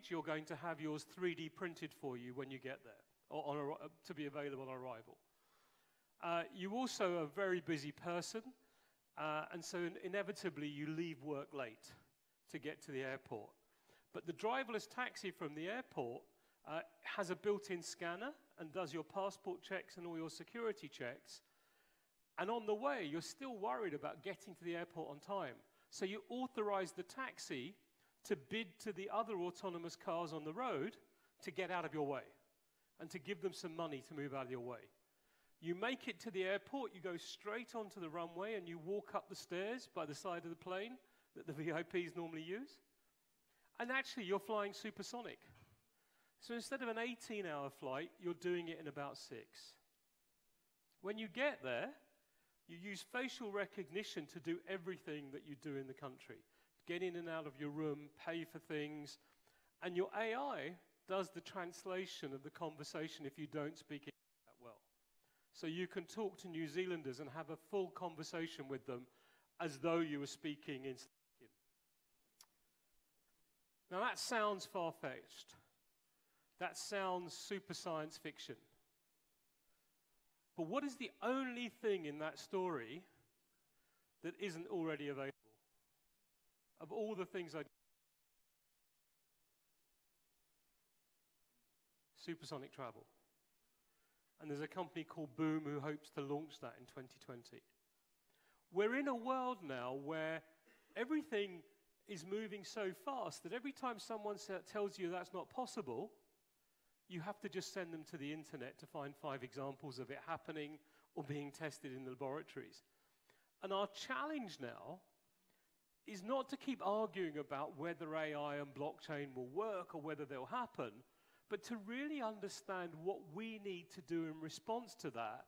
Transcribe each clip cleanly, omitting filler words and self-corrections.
luggage, you're going to have yours 3D printed for you when you get there, or to be available on arrival. You also are a very busy person, and so inevitably you leave work late to get to the airport. But the driverless taxi from the airport has a built-in scanner and does your passport checks and all your security checks. And on the way, you're still worried about getting to the airport on time. So you authorize the taxi to bid to the other autonomous cars on the road to get out of your way and to give them some money to move out of your way. You make it to the airport, you go straight onto the runway and you walk up the stairs by the side of the plane that the VIPs normally use. And actually, you're flying supersonic. So instead of an 18-hour flight, you're doing it in about 6. When you get there, you use facial recognition to do everything that you do in the country. Get in and out of your room, pay for things, and your AI does the translation of the conversation if you don't speak English that well. So you can talk to New Zealanders and have a full conversation with them as though you were speaking in Slovakian. Now that sounds far-fetched. That sounds super science fiction. But what is the only thing in that story that isn't already available? Of all the things I do. Supersonic travel. And there's a company called Boom who hopes to launch that in 2020. We're in a world now where everything is moving so fast that every time someone tells you that's not possible, you have to just send them to the internet to find 5 examples of it happening or being tested in the laboratories. And our challenge now is not to keep arguing about whether AI and blockchain will work or whether they'll happen, but to really understand what we need to do in response to that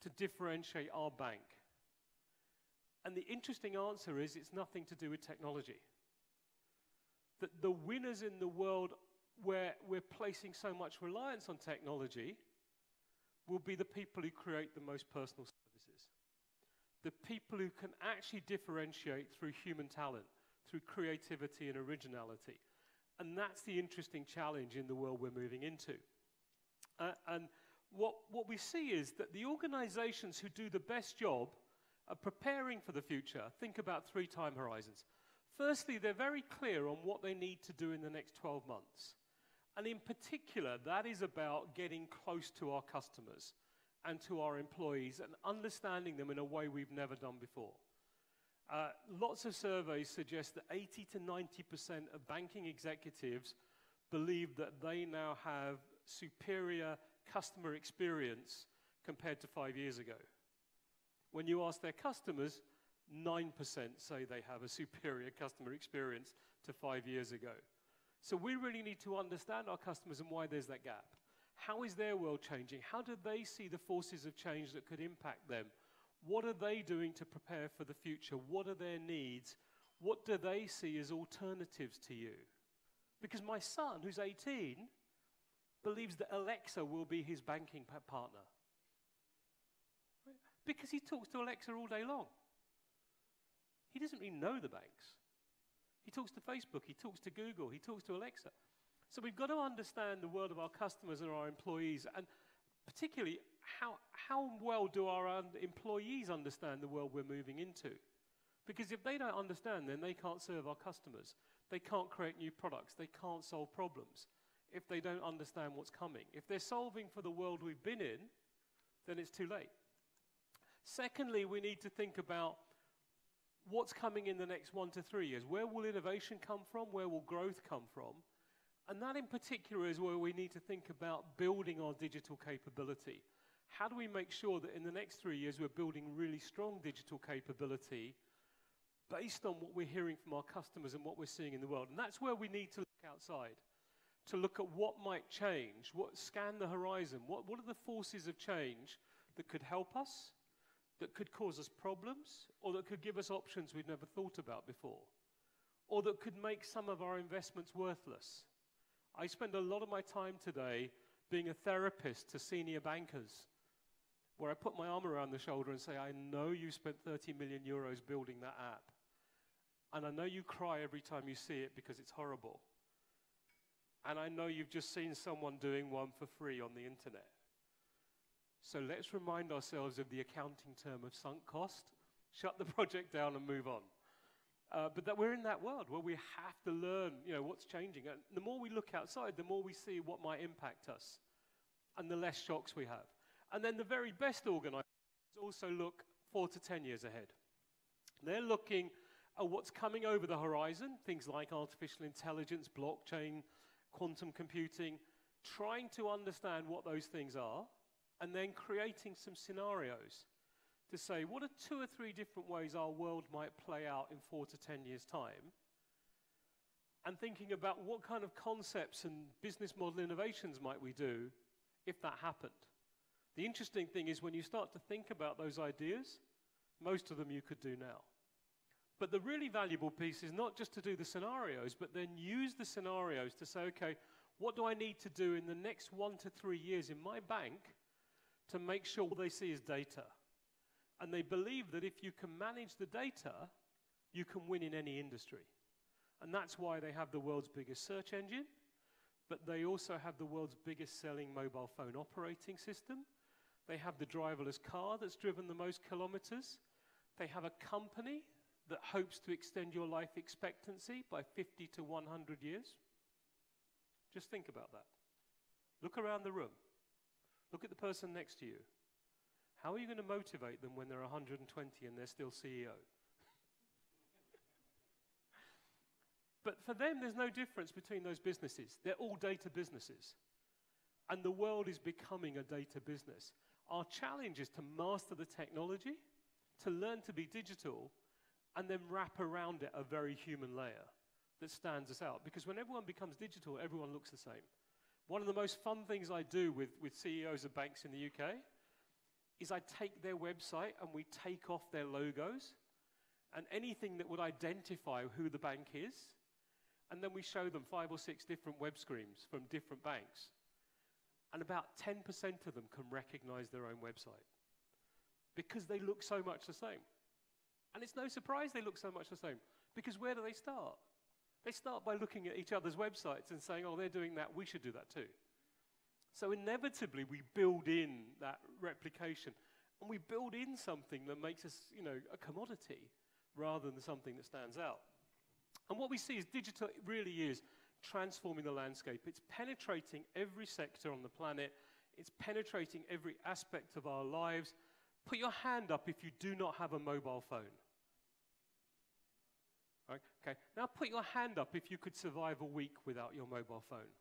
to differentiate our bank. And the interesting answer is it's nothing to do with technology. That the winners in the world where we're placing so much reliance on technology will be the people who create the most personal services. The people who can actually differentiate through human talent, through creativity and originality. And that's the interesting challenge in the world we're moving into. And what we see is that the organizations who do the best job are preparing for the future. Think about 3 time horizons. Firstly, they're very clear on what they need to do in the next 12 months. And in particular, that is about getting close to our customers and to our employees and understanding them in a way we've never done before. Lots of surveys suggest that 80 to 90% of banking executives believe that they now have superior customer experience compared to 5 years ago. When you ask their customers, 9% say they have a superior customer experience to 5 years ago. So we really need to understand our customers and why there's that gap. How is their world changing? How do they see the forces of change that could impact them? What are they doing to prepare for the future? What are their needs? What do they see as alternatives to you? Because my son, who's 18, believes that Alexa will be his banking partner. Because he talks to Alexa all day long. He doesn't really know the banks. He talks to Facebook, he talks to Google, he talks to Alexa. So we've got to understand the world of our customers and our employees, and particularly how well do our employees understand the world we're moving into? Because if they don't understand, then they can't serve our customers. They can't create new products. They can't solve problems if they don't understand what's coming. If they're solving for the world we've been in, then it's too late. Secondly, we need to think about what's coming in the next 1 to 3 years. Where will innovation come from? Where will growth come from? And that in particular is where we need to think about building our digital capability. How do we make sure that in the next 3 years we're building really strong digital capability based on what we're hearing from our customers and what we're seeing in the world? And that's where we need to look outside, to look at what might change, scan the horizon. What are the forces of change that could help us, that could cause us problems, or that could give us options we'd never thought about before, or that could make some of our investments worthless. I spend a lot of my time today being a therapist to senior bankers, where I put my arm around the shoulder and say, I know you spent 30 million euros building that app, and I know you cry every time you see it because it's horrible. And I know you've just seen someone doing one for free on the internet. So let's remind ourselves of the accounting term of sunk cost, shut the project down and move on. But that we're in that world where we have to learn, what's changing. And the more we look outside, the more we see what might impact us and the less shocks we have. And then the very best organizations also look 4 to 10 years ahead. They're looking at what's coming over the horizon, things like artificial intelligence, blockchain, quantum computing, trying to understand what those things are, and then creating some scenarios to say, what are 2 or 3 different ways our world might play out in 4 to 10 years' time? And thinking about what kind of concepts and business model innovations might we do if that happened. The interesting thing is when you start to think about those ideas, most of them you could do now. But the really valuable piece is not just to do the scenarios, but then use the scenarios to say, okay, what do I need to do in the next 1 to 3 years in my bank to make sure what they see is data? And they believe that if you can manage the data, you can win in any industry. And that's why they have the world's biggest search engine, but they also have the world's biggest selling mobile phone operating system. They have the driverless car that's driven the most kilometers. They have a company that hopes to extend your life expectancy by 50 to 100 years. Just think about that. Look around the room. Look at the person next to you. How are you going to motivate them when they're 120 and they're still CEO? But for them, there's no difference between those businesses. They're all data businesses. And the world is becoming a data business. Our challenge is to master the technology, to learn to be digital, and then wrap around it a very human layer that stands us out. Because when everyone becomes digital, everyone looks the same. One of the most fun things I do with CEOs of banks in the UK is I take their website and we take off their logos and anything that would identify who the bank is, and then we show them 5 or 6 different web screens from different banks. And about 10% of them can recognize their own website because they look so much the same. And it's no surprise they look so much the same, because where do they start? They start by looking at each other's websites and saying, oh, they're doing that, we should do that too. So inevitably, we build in that replication, and we build in something that makes us, a commodity rather than something that stands out. And what we see is digital really is transforming the landscape. It's penetrating every sector on the planet. It's penetrating every aspect of our lives. Put your hand up if you do not have a mobile phone. Right? Okay. Now put your hand up if you could survive a week without your mobile phone.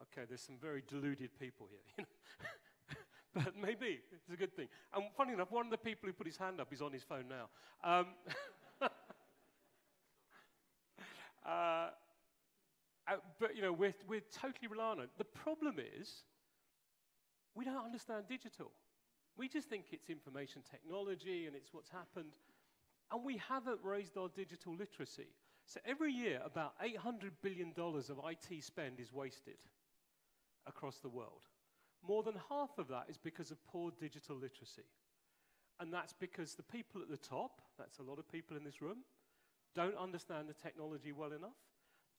Okay, there's some very deluded people here. But maybe it's a good thing. And funny enough, one of the people who put his hand up is on his phone now. But we're totally reliant on it. The problem is, we don't understand digital. We just think it's information technology and it's what's happened. And we haven't raised our digital literacy. So every year, about $800 billion of IT spend is wasted across the world. More than half of that is because of poor digital literacy. And that's because the people at the top, that's a lot of people in this room, don't understand the technology well enough.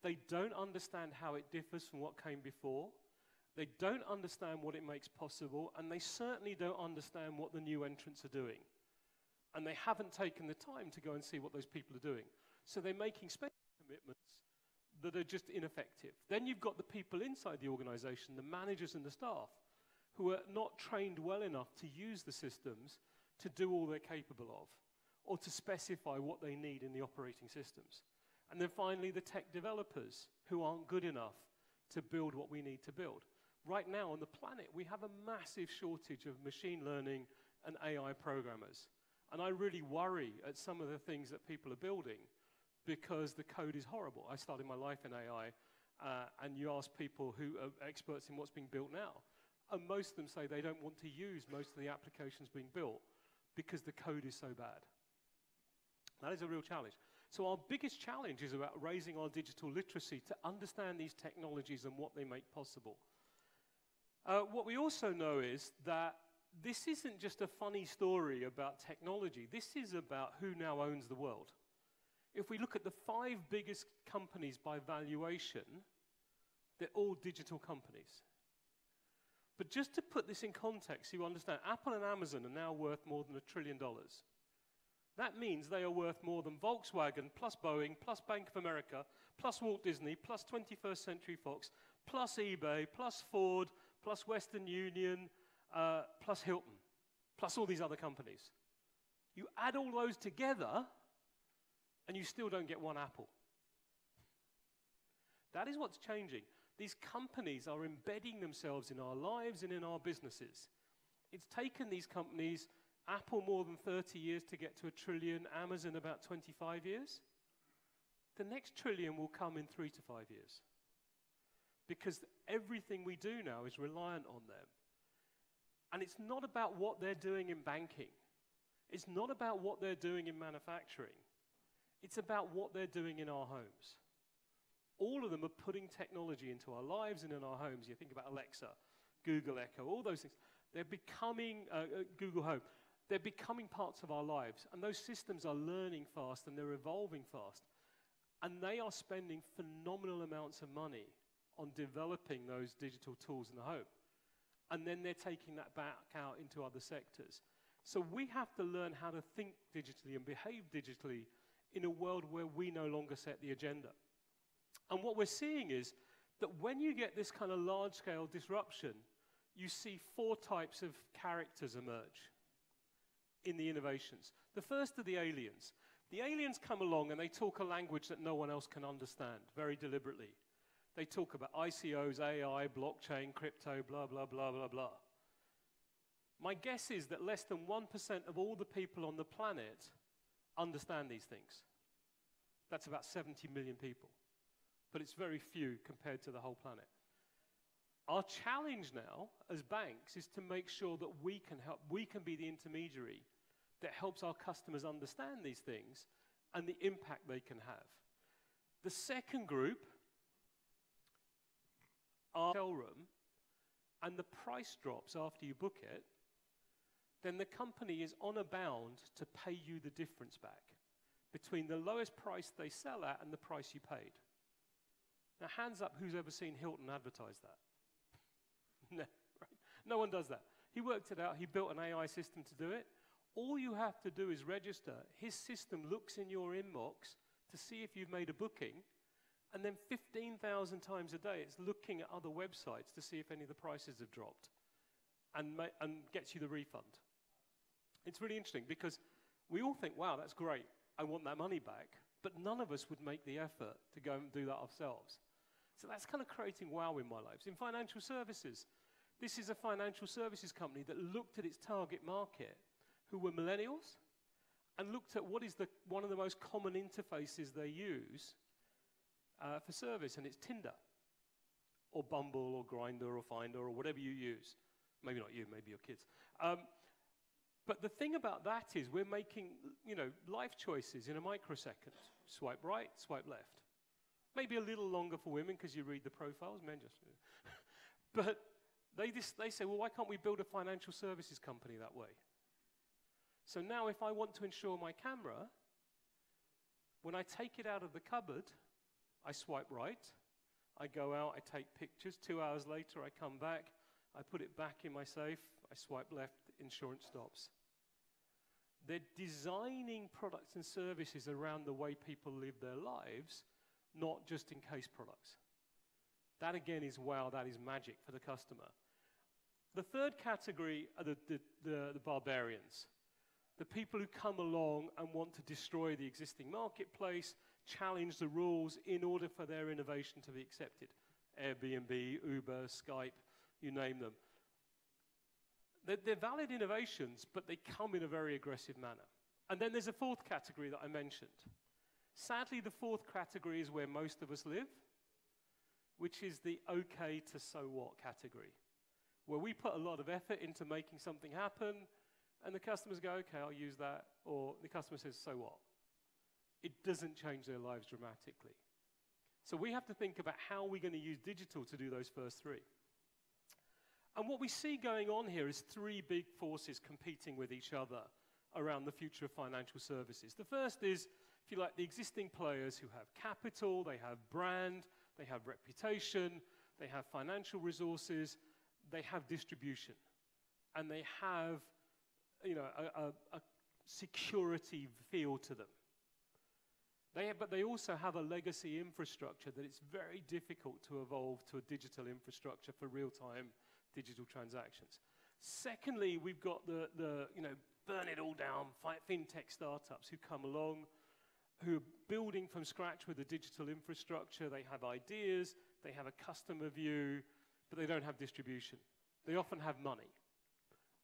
They don't understand how it differs from what came before. They don't understand what it makes possible, and they certainly don't understand what the new entrants are doing. And they haven't taken the time to go and see what those people are doing. So they're making spending commitments that are just ineffective. Then you've got the people inside the organization, the managers and the staff, who are not trained well enough to use the systems to do all they're capable of, or to specify what they need in the operating systems. And then finally, the tech developers, who aren't good enough to build what we need to build. Right now on the planet, we have a massive shortage of machine learning and AI programmers. And I really worry at some of the things that people are building because the code is horrible. I started my life in AI, and you ask people who are experts in what's being built now, and most of them say they don't want to use most of the applications being built because the code is so bad. That is a real challenge. So our biggest challenge is about raising our digital literacy to understand these technologies and what they make possible. What we also know is that this isn't just a funny story about technology. This is about who now owns the world. If we look at the 5 biggest companies by valuation, they're all digital companies. But just to put this in context, you understand, Apple and Amazon are now worth more than $1 trillion. That means they are worth more than Volkswagen, plus Boeing, plus Bank of America, plus Walt Disney, plus 21st Century Fox, plus eBay, plus Ford, plus Western Union, plus Hilton, plus all these other companies. You add all those together, and you still don't get one Apple. That is what's changing. These companies are embedding themselves in our lives and in our businesses. It's taken these companies, Apple more than 30 years to get to $1 trillion, Amazon about 25 years. The next trillion will come in 3 to 5 years. Because everything we do now is reliant on them. And it's not about what they're doing in banking. It's not about what they're doing in manufacturing. It's about what they're doing in our homes. All of them are putting technology into our lives and in our homes. You think about Alexa, Google Echo, all those things. They're becoming, Google Home, they're becoming parts of our lives. And those systems are learning fast and they're evolving fast. And they are spending phenomenal amounts of money on developing those digital tools in the home. And then they're taking that back out into other sectors. So we have to learn how to think digitally and behave digitally in a world where we no longer set the agenda. And what we're seeing is that when you get this kind of large-scale disruption, you see 4 types of characters emerge in the innovations. The first are the aliens. The aliens come along and they talk a language that no one else can understand, very deliberately. They talk about ICOs, AI, blockchain, crypto, blah, blah, blah, blah, blah. My guess is that less than 1% of all the people on the planet understand these things. That's about 70 million people. But it's very few compared to the whole planet. Our challenge now as banks is to make sure that we can help, we can be the intermediary that helps our customers understand these things and the impact they can have. The second group are hotel room, and the price drops after you book it, then the company is on a bound to pay you the difference back between the lowest price they sell at and the price you paid. Now, hands up, who's ever seen Hilton advertise that? No, right? No one does that. He worked it out. He built an AI system to do it. All you have to do is register. His system looks in your inbox to see if you've made a booking, and then 15,000 times a day, it's looking at other websites to see if any of the prices have dropped and gets you the refund. It's really interesting because we all think, wow, that's great. I want that money back. But none of us would make the effort to go and do that ourselves. So that's kind of creating wow in my lives. In financial services, this is a financial services company that looked at its target market, who were millennials, and looked at what is one of the most common interfaces they use for service, and it's Tinder, or Bumble, or Grindr, or Finder, or whatever you use. Maybe not you, maybe your kids. But the thing about that is we're making, life choices in a microsecond. Swipe right, swipe left. Maybe a little longer for women because you read the profiles, men just. But they say, well, why can't we build a financial services company that way? So now if I want to insure my camera, when I take it out of the cupboard, I swipe right, I go out, I take pictures. 2 hours later, I come back, I put it back in my safe, I swipe left, insurance stops. They're designing products and services around the way people live their lives, not just in case products. That again is wow, that is magic for the customer. The third category are the barbarians. The people who come along and want to destroy the existing marketplace, challenge the rules in order for their innovation to be accepted. Airbnb, Uber, Skype, you name them. They're valid innovations, but they come in a very aggressive manner. And then there's a fourth category that I mentioned. Sadly, the fourth category is where most of us live, which is the okay to so what category, where we put a lot of effort into making something happen, and the customers go, okay, I'll use that, or the customer says, so what? It doesn't change their lives dramatically. So we have to think about how we're going to use digital to do those first three. And what we see going on here is 3 big forces competing with each other around the future of financial services. The first is if you like, the existing players who have capital, they have brand, they have reputation, they have financial resources, they have distribution, and they have, you know, a security feel to them. But they also have a legacy infrastructure that it's very difficult to evolve to a digital infrastructure for real-time digital transactions. Secondly, we've got the you know, burn it all down, fintech startups who come along, who are building from scratch with a digital infrastructure. They have ideas, they have a customer view, but they don't have distribution. They often have money.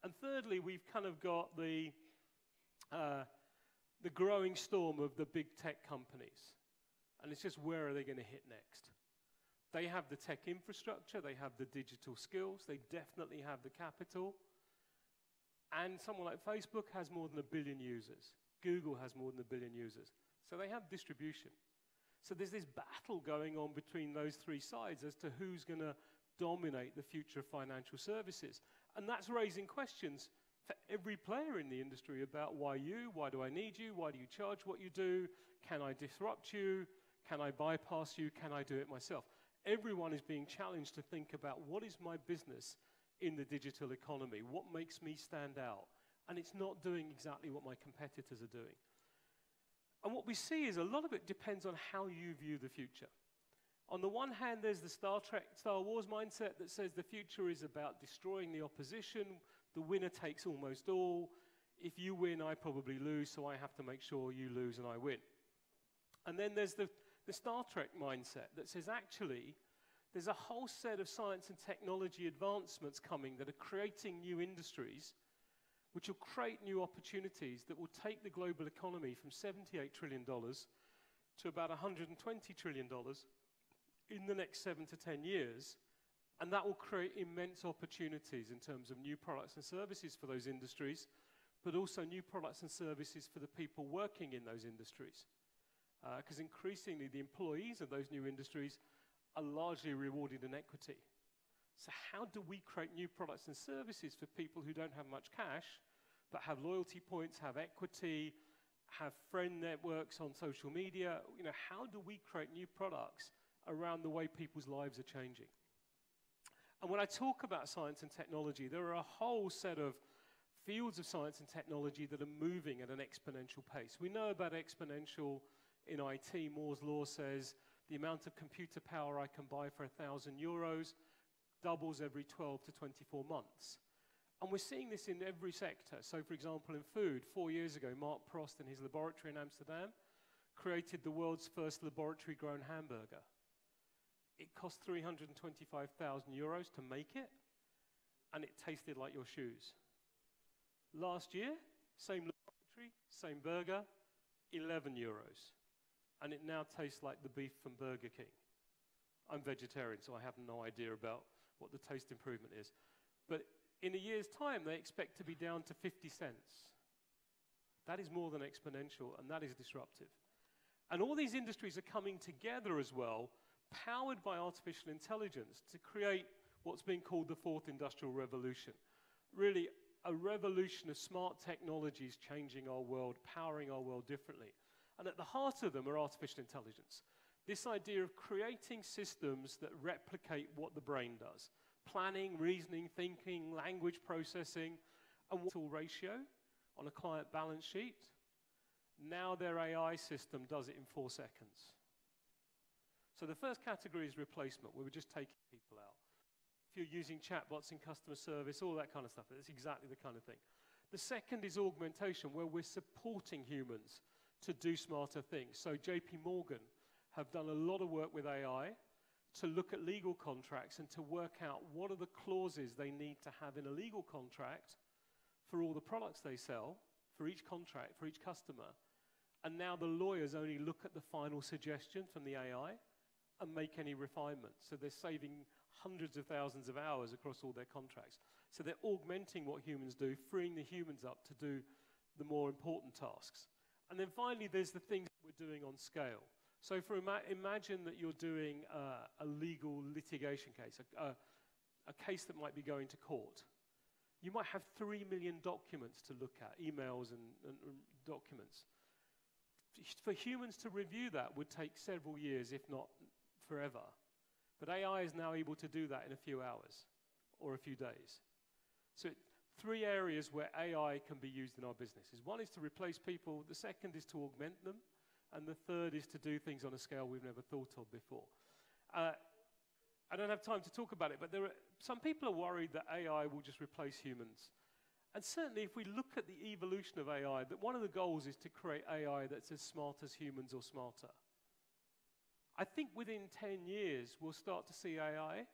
And thirdly, we've kind of got the growing storm of the big tech companies. And it's just, where are they going to hit next? They have the tech infrastructure, they have the digital skills, they definitely have the capital. And someone like Facebook has more than 1 billion users. Google has more than 1 billion users. So they have distribution. So there's this battle going on between those three sides as to who's going to dominate the future of financial services. And that's raising questions for every player in the industry about why do I need you, why do you charge what you do, can I disrupt you, can I bypass you, can I do it myself? Everyone is being challenged to think about, what is my business in the digital economy? What makes me stand out? And it's not doing exactly what my competitors are doing. And what we see is a lot of it depends on how you view the future. On the one hand, there's the Star Wars mindset that says the future is about destroying the opposition, the winner takes almost all. If you win, I probably lose, so I have to make sure you lose and I win. And then there's the Star Trek mindset that says, actually, there's a whole set of science and technology advancements coming that are creating new industries, which will create new opportunities that will take the global economy from $78 trillion to about $120 trillion in the next 7 to 10 years. And that will create immense opportunities in terms of new products and services for those industries, but also new products and services for the people working in those industries. Because increasingly, the employees of those new industries are largely rewarded in equity. So how do we create new products and services for people who don't have much cash, but have loyalty points, have equity, have friend networks on social media? You know, how do we create new products around the way people's lives are changing? And when I talk about science and technology, there are a whole set of fields of science and technology that are moving at an exponential pace. We know about exponential in IT. Moore's law says the amount of computer power I can buy for €1,000 doubles every 12 to 24 months. And we're seeing this in every sector. So, for example, in food, 4 years ago, Mark Prost in his laboratory in Amsterdam created the world's first laboratory-grown hamburger. It cost €325,000 to make it, and it tasted like your shoes. Last year, same laboratory, same burger, €11. And it now tastes like the beef from Burger King. I'm vegetarian, so I have no idea about what the taste improvement is. But in a year's time, they expect to be down to 50 cents. That is more than exponential, and that is disruptive. And all these industries are coming together as well, powered by artificial intelligence, to create what's being called the fourth industrial revolution. Really, a revolution of smart technologies changing our world, powering our world differently. And at the heart of them are artificial intelligence. This idea of creating systems that replicate what the brain does. Planning, reasoning, thinking, language processing, and what's all ratio on a client balance sheet. Now their AI system does it in 4 seconds. So the first category is replacement, where we're just taking people out. If you're using chatbots in customer service, all that kind of stuff, it's exactly the kind of thing. The second is augmentation, where we're supporting humans to do smarter things. So JP Morgan have done a lot of work with AI to look at legal contracts and to work out what are the clauses they need to have in a legal contract for all the products they sell, for each contract, for each customer. And now the lawyers only look at the final suggestion from the AI and make any refinements. So they're saving hundreds of thousands of hours across all their contracts. So they're augmenting what humans do, freeing the humans up to do the more important tasks. And then finally, there's the things we're doing on scale. So imagine that you're doing a legal litigation case, a case that might be going to court. You might have 3 million documents to look at, emails and documents. For humans to review that would take several years, if not forever. But AI is now able to do that in a few hours or a few days. So three areas where AI can be used in our businesses. One is to replace people, the second is to augment them, and the third is to do things on a scale we've never thought of before. I don't have time to talk about it, but some people are worried that AI will just replace humans. And certainly if we look at the evolution of AI, that one of the goals is to create AI that's as smart as humans or smarter. I think within 10 years, we'll start to see AI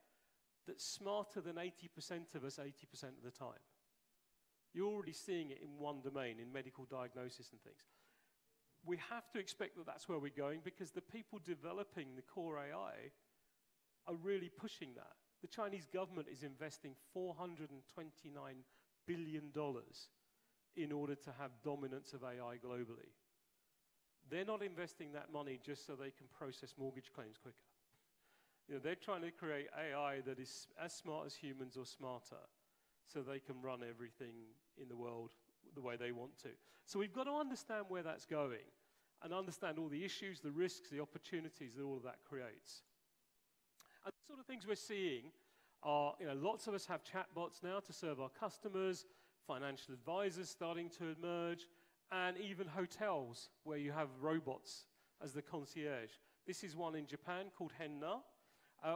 that's smarter than 80% of us 80% of the time. You're already seeing it in one domain, in medical diagnosis and things. We have to expect that that's where we're going because the people developing the core AI are really pushing that. The Chinese government is investing $429 billion in order to have dominance of AI globally. They're not investing that money just so they can process mortgage claims quicker. You know, they're trying to create AI that is as smart as humans or smarter so they can run everything in the world the way they want to. So we've got to understand where that's going and understand all the issues, the risks, the opportunities that all of that creates. And the sort of things we're seeing are, lots of us have chatbots now to serve our customers, financial advisors starting to emerge, and even hotels where you have robots as the concierge. This is one in Japan called Henna.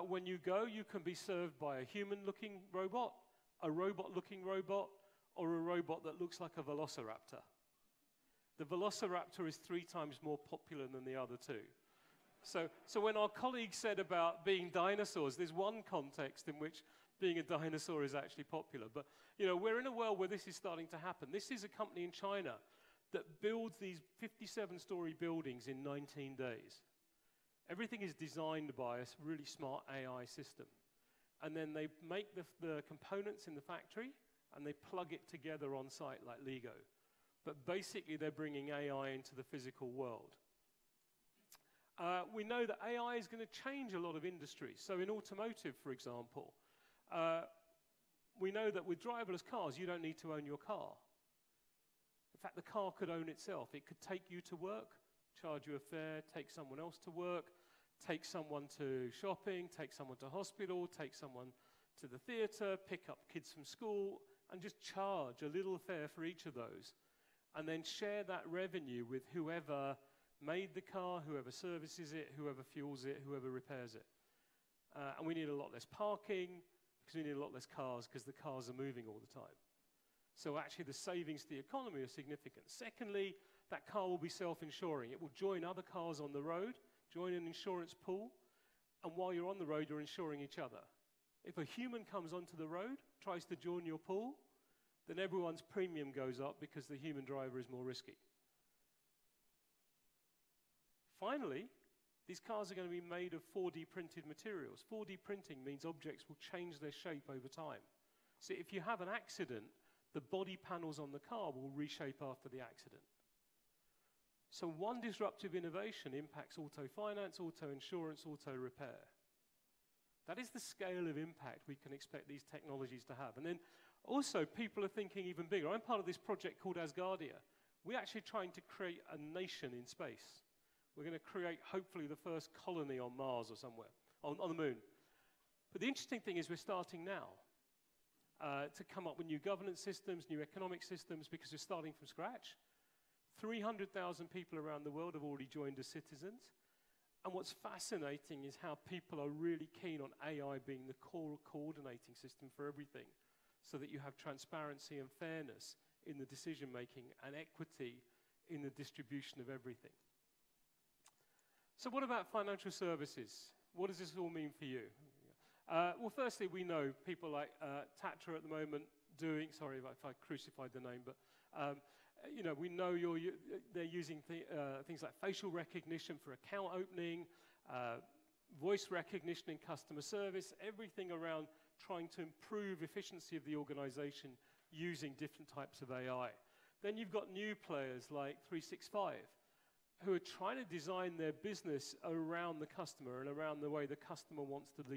When you go, you can be served by a human-looking robot, a robot-looking robot, or a robot that looks like a velociraptor. The velociraptor is 3 times more popular than the other two. So when our colleague said about being dinosaurs, there's one context in which being a dinosaur is actually popular. But we're in a world where this is starting to happen. This is a company in China that builds these 57-story buildings in 19 days. Everything is designed by a really smart AI system. And then they make the components in the factory, and they plug it together on site like Lego. But basically, they're bringing AI into the physical world. We know that AI is going to change a lot of industries. So in automotive, for example, we know that with driverless cars, you don't need to own your car. In fact, the car could own itself. It could take you to work, charge you a fare, take someone else to work, take someone to shopping, take someone to hospital, take someone to the theater, pick up kids from school, and just charge a little fare for each of those. And then share that revenue with whoever made the car, whoever services it, whoever fuels it, whoever repairs it. And we need a lot less parking because we need a lot less cars because the cars are moving all the time. So actually the savings to the economy are significant. Secondly, that car will be self-insuring. It will join other cars on the road, join an insurance pool, and while you're on the road, you're insuring each other. If a human comes onto the road, tries to join your pool, then everyone's premium goes up because the human driver is more risky. Finally, these cars are going to be made of 4D printed materials. 4D printing means objects will change their shape over time. So if you have an accident, the body panels on the car will reshape after the accident. So one disruptive innovation impacts auto finance, auto insurance, auto repair. That is the scale of impact we can expect these technologies to have. And then also people are thinking even bigger. I'm part of this project called Asgardia. We're actually trying to create a nation in space. We're going to create, hopefully, the first colony on Mars or somewhere, on the moon. But the interesting thing is we're starting now to come up with new governance systems, new economic systems, because we're starting from scratch. 300,000 people around the world have already joined as citizens. And what's fascinating is how people are really keen on AI being the core coordinating system for everything, so that you have transparency and fairness in the decision-making and equity in the distribution of everything. So what about financial services? What does this all mean for you? Well, firstly, we know people like Tatra at the moment doing, sorry if I crucified the name, but we know they're using things like facial recognition for account opening, voice recognition in customer service, everything around trying to improve efficiency of the organization using different types of AI. Then you've got new players like 365, who are trying to design their business around the customer and around the way the customer wants to lead